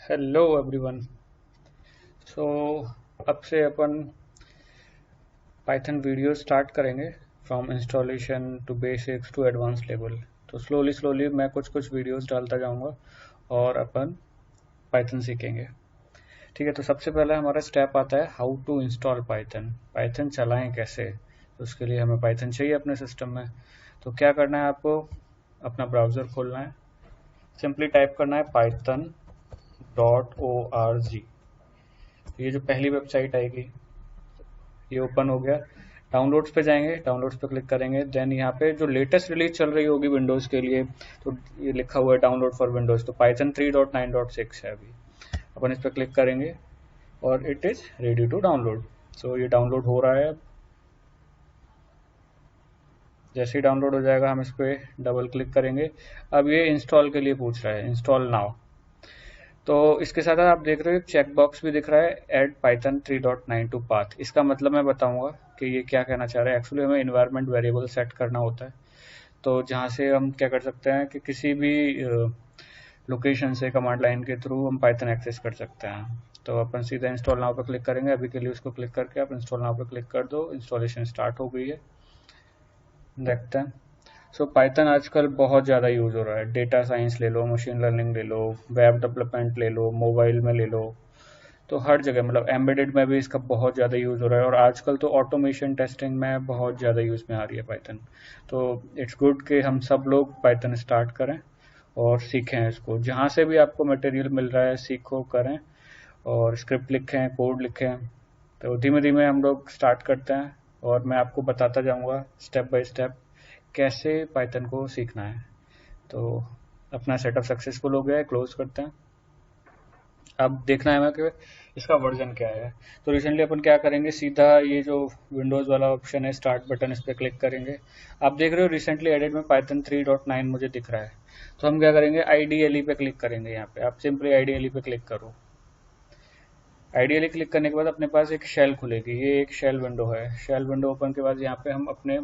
Hello everyone. So अब से अपन पाइथन वीडियो स्टार्ट करेंगे from installation to basics to advance level. तो स्लोली स्लोली मैं कुछ कुछ वीडियोस डालता जाऊंगा और अपन पाइथन सीखेंगे। ठीक है, तो सबसे पहला हमारा स्टेप आता है how to install Python. Python चलाएं कैसे, तो उसके लिए हमें पाइथन चाहिए अपने सिस्टम में। तो क्या करना है, आपको अपना ब्राउज़र खोलना है, सिंपली टाइप करना है python.org। ये जो पहली वेबसाइट आएगी ये ओपन हो गया। डाउनलोड्स पे जाएंगे, डाउनलोड्स पे क्लिक करेंगे, देन यहाँ पे जो लेटेस्ट रिलीज चल रही होगी विंडोज़ के लिए, तो ये लिखा हुआ है डाउनलोड फॉर विंडोज़, तो पाइथन 3.9.6 है अभी। अपन इस पर क्लिक करेंगे और it is ready to download. So ये डाउनलोड हो रहा है। जैसे ही डाउनलोड हो जाएगा हम इस पर डबल क्लिक करेंगे। अब ये इंस्टॉल के लिए पूछ रहा है, इंस्टॉल नाउ। तो इसके साथ आप देख रहे हो चेक बॉक्स भी दिख रहा है, ऐड पाइथन 3.9 टू पाथ। इसका मतलब मैं बताऊंगा कि ये क्या कहना चाह रहा है। एक्चुअली हमें इन्वायरमेंट वेरिएबल सेट करना होता है, तो जहाँ से हम क्या कर सकते हैं कि किसी भी लोकेशन से कमांड लाइन के थ्रू हम पाइथन एक्सेस कर सकते हैं। तो अपन सीधा इंस्टॉल नाउ पे क्लिक करेंगे। अभी के लिए उसको क्लिक करके आप इंस्टॉल नाउ पे क्लिक कर दो। इंस्टॉलेशन स्टार्ट हो गई है, देखते हैं। सो पाइथन आजकल बहुत ज़्यादा यूज़ हो रहा है। डेटा साइंस ले लो, मशीन लर्निंग ले लो, वेब डेवलपमेंट ले लो, मोबाइल में ले लो, तो हर जगह मतलब एम्बेडेड में भी इसका बहुत ज़्यादा यूज़ हो रहा है। और आजकल तो ऑटोमेशन टेस्टिंग में बहुत ज़्यादा यूज़ में आ रही है पाइथन। तो इट्स गुड कि हम सब लोग पाइथन स्टार्ट करें और सीखें इसको। जहाँ से भी आपको मटेरियल मिल रहा है सीखो, करें और स्क्रिप्ट लिखें, कोड लिखें। तो धीमे धीमे हम लोग स्टार्ट करते हैं और मैं आपको बताता जाऊँगा स्टेप बाय स्टेप कैसे पाइथन को सीखना है। तो अपना सेटअप सक्सेसफुल हो गया है, क्लोज करते हैं। अब देखना है हमें कि इसका वर्जन क्या है। तो रिसेंटली अपन क्या करेंगे, सीधा ये जो विंडोज़ वाला ऑप्शन है स्टार्ट बटन, इस पर क्लिक करेंगे। आप देख रहे हो रिसेंटली एडेड में पाइथन 3.9 मुझे दिख रहा है। तो हम क्या करेंगे, आईडीएलई पे क्लिक करेंगे। यहाँ पे आप सिंपली आईडीएलई पे क्लिक करो। आईडीएलई क्लिक करने के बाद अपने पास एक शेल खुलेगी। ये एक शेल विंडो है। शेल विंडो ओपन के बाद यहाँ पे हम अपने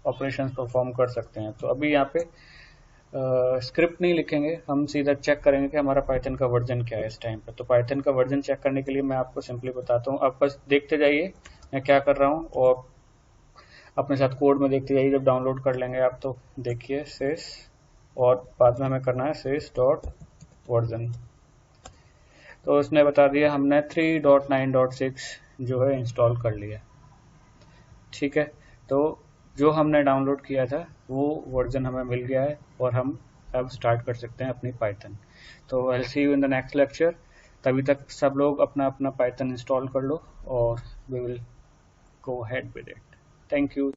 ऑपरेशंस परफॉर्म कर सकते हैं। तो अभी यहाँ पे स्क्रिप्ट नहीं लिखेंगे, हम सीधा चेक करेंगे कि हमारा पाइथन का वर्जन क्या है इस टाइम पर। तो पाइथन का वर्जन चेक करने के लिए मैं आपको सिंपली बताता हूँ, आप बस देखते जाइए मैं क्या कर रहा हूँ और अपने साथ कोड में देखते जाइए। जब डाउनलोड कर लेंगे आप तो देखिए सिस, और बाद में हमें करना है सिस डॉट वर्जन। तो उसने बता दिया हमने 3.9.6 जो है इंस्टॉल कर लिया। ठीक है, तो जो हमने डाउनलोड किया था वो वर्जन हमें मिल गया है और हम अब स्टार्ट कर सकते हैं अपनी पाइथन। तो I see you in the next lecture. तभी तक सब लोग अपना अपना पाइथन इंस्टॉल कर लो और we will go head with it. Thank you.